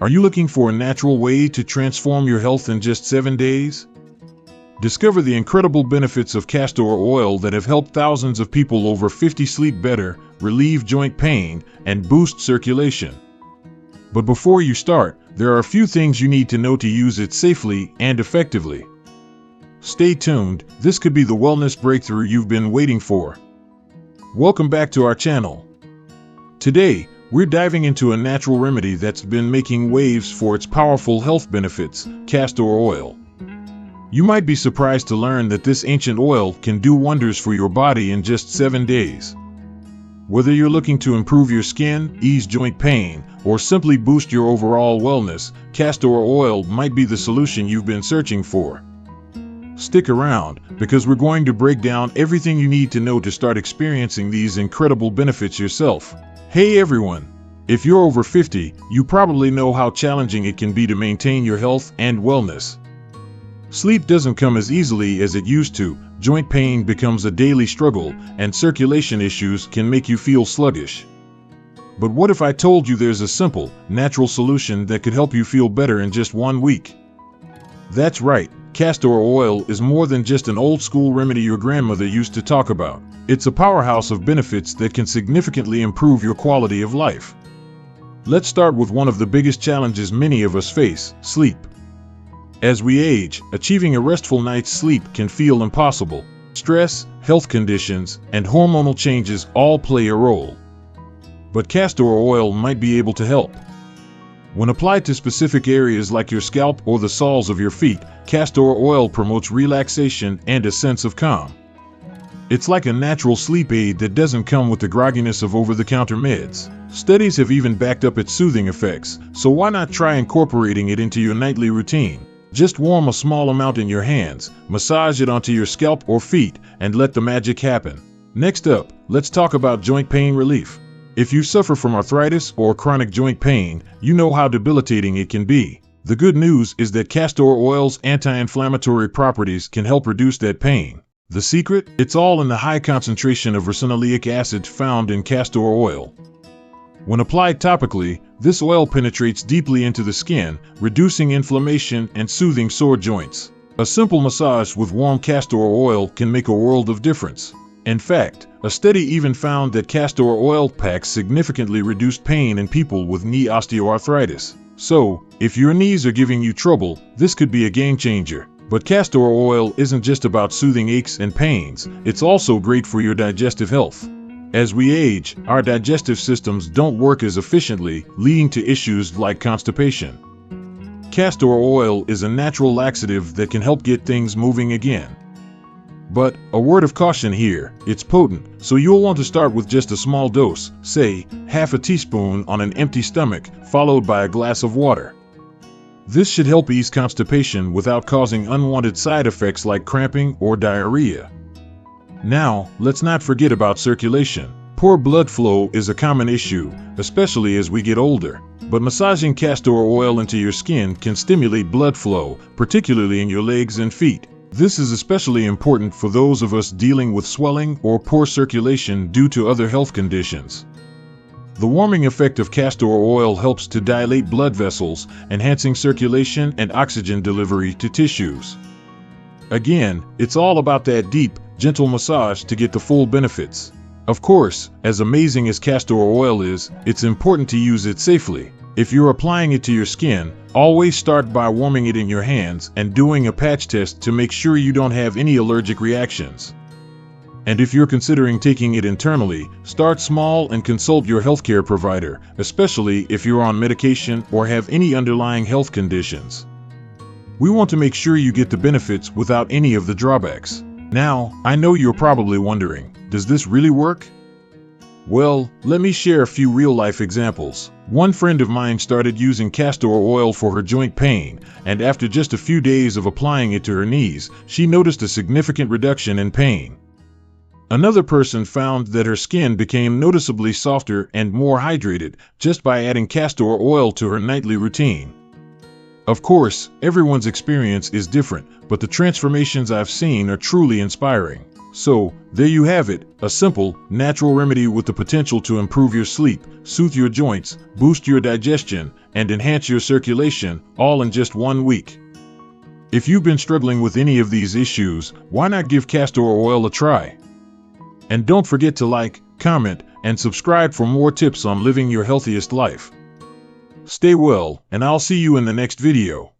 Are you looking for a natural way to transform your health in just 7 days? Discover the incredible benefits of castor oil that have helped thousands of people over 50 sleep better, relieve joint pain, and boost circulation. But before you start, there are a few things you need to know to use it safely and effectively. Stay tuned, this could be the wellness breakthrough you've been waiting for. Welcome back to our channel. Today, we're diving into a natural remedy that's been making waves for its powerful health benefits, castor oil. You might be surprised to learn that this ancient oil can do wonders for your body in just 7 days. Whether you're looking to improve your skin, ease joint pain, or simply boost your overall wellness, castor oil might be the solution you've been searching for. Stick around, because we're going to break down everything you need to know to start experiencing these incredible benefits yourself. Hey everyone! If you're over 50, you probably know how challenging it can be to maintain your health and wellness. Sleep doesn't come as easily as it used to, joint pain becomes a daily struggle, and circulation issues can make you feel sluggish. But what if I told you there's a simple, natural solution that could help you feel better in just 1 week? That's right, castor oil is more than just an old-school remedy your grandmother used to talk about. It's a powerhouse of benefits that can significantly improve your quality of life. Let's start with one of the biggest challenges many of us face: sleep. As we age, achieving a restful night's sleep can feel impossible. Stress, health conditions, and hormonal changes all play a role. But castor oil might be able to help. When applied to specific areas like your scalp or the soles of your feet, castor oil promotes relaxation and a sense of calm. It's like a natural sleep aid that doesn't come with the grogginess of over-the-counter meds. Studies have even backed up its soothing effects, so why not try incorporating it into your nightly routine? Just warm a small amount in your hands, massage it onto your scalp or feet, and let the magic happen. Next up, let's talk about joint pain relief. If you suffer from arthritis or chronic joint pain, you know how debilitating it can be. The good news is that castor oil's anti-inflammatory properties can help reduce that pain. The secret? It's all in the high concentration of ricinoleic acid found in castor oil. When applied topically, this oil penetrates deeply into the skin, reducing inflammation and soothing sore joints. A simple massage with warm castor oil can make a world of difference. In fact, a study even found that castor oil packs significantly reduced pain in people with knee osteoarthritis. So, if your knees are giving you trouble, this could be a game changer. But castor oil isn't just about soothing aches and pains, it's also great for your digestive health. As we age, our digestive systems don't work as efficiently, leading to issues like constipation. Castor oil is a natural laxative that can help get things moving again. But, a word of caution here, it's potent, so you'll want to start with just a small dose, say, half a teaspoon on an empty stomach, followed by a glass of water. This should help ease constipation without causing unwanted side effects like cramping or diarrhea. Now, let's not forget about circulation. Poor blood flow is a common issue, especially as we get older. But massaging castor oil into your skin can stimulate blood flow, particularly in your legs and feet. This is especially important for those of us dealing with swelling or poor circulation due to other health conditions. The warming effect of castor oil helps to dilate blood vessels, enhancing circulation and oxygen delivery to tissues. Again, it's all about that deep, gentle massage to get the full benefits. Of course, as amazing as castor oil is, it's important to use it safely. If you're applying it to your skin, always start by warming it in your hands and doing a patch test to make sure you don't have any allergic reactions. And if you're considering taking it internally, start small and consult your healthcare provider, especially if you're on medication or have any underlying health conditions. We want to make sure you get the benefits without any of the drawbacks. Now, I know you're probably wondering, does this really work? Well, let me share a few real-life examples. One friend of mine started using castor oil for her joint pain, and after just a few days of applying it to her knees, she noticed a significant reduction in pain. Another person found that her skin became noticeably softer and more hydrated just by adding castor oil to her nightly routine. Of course, everyone's experience is different, but the transformations I've seen are truly inspiring. So, there you have it, a simple, natural remedy with the potential to improve your sleep, soothe your joints, boost your digestion, and enhance your circulation, all in just 1 week. If you've been struggling with any of these issues, why not give castor oil a try? And don't forget to like, comment, and subscribe for more tips on living your healthiest life. Stay well, and I'll see you in the next video.